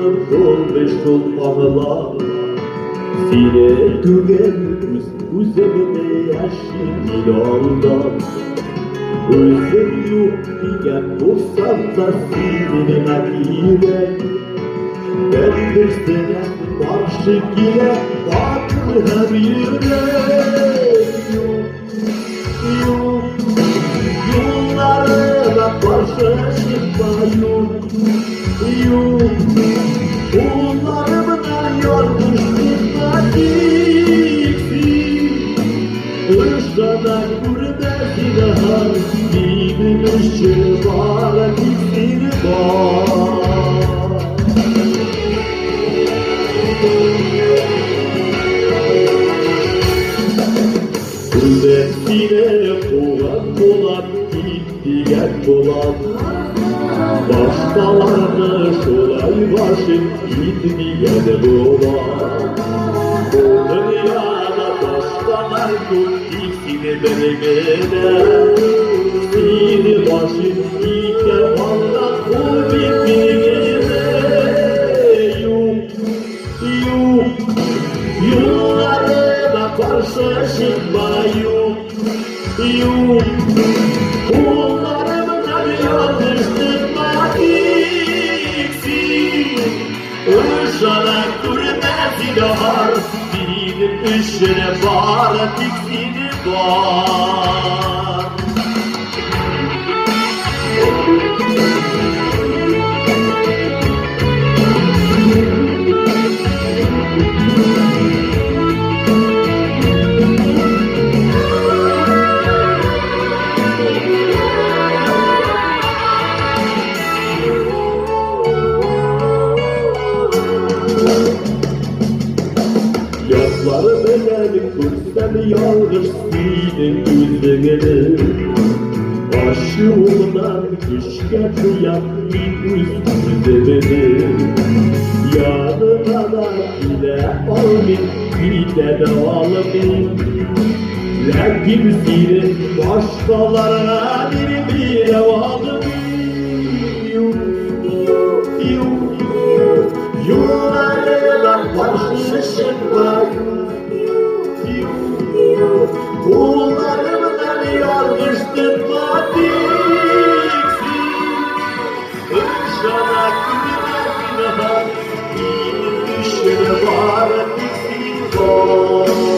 olmuşum anılar. Sine tükenmiş üzerime yaşım yoldan. Özüm yok diyen olsam da senin akile. Ben de sana karşı gile bakır her yürek. Yok, yollarına karşı çıkma yok. Onlarımdan yormuşluğuna gitsin. Işada gurbeti daha bir ışığı var, gitsin var. Gurbetine Polat gitti gel Polat. Başkalarını şolay başım gitmeye dolar. Bu dünyada başkalar yok ikisini vermede. Seni başım gitme valla o bitmede. Yollarına karşı çıkma yok. Onlarımdan yanlışlıkla gitsin. Işana görmezi var, bir ışını var, tiksini var. Yolları benim kursam yalnız senin yüzüne. Aşığımdan kışka duyan bir üstüne. Yanına da bile almayayım, bir de almayayım. Lakin senin başkalarına bir almayayım. Yollarına karşı çıkma. Kullarımdan yanlışlıkla diksin. Işana gülmez daha bir ışığı var, diksin var.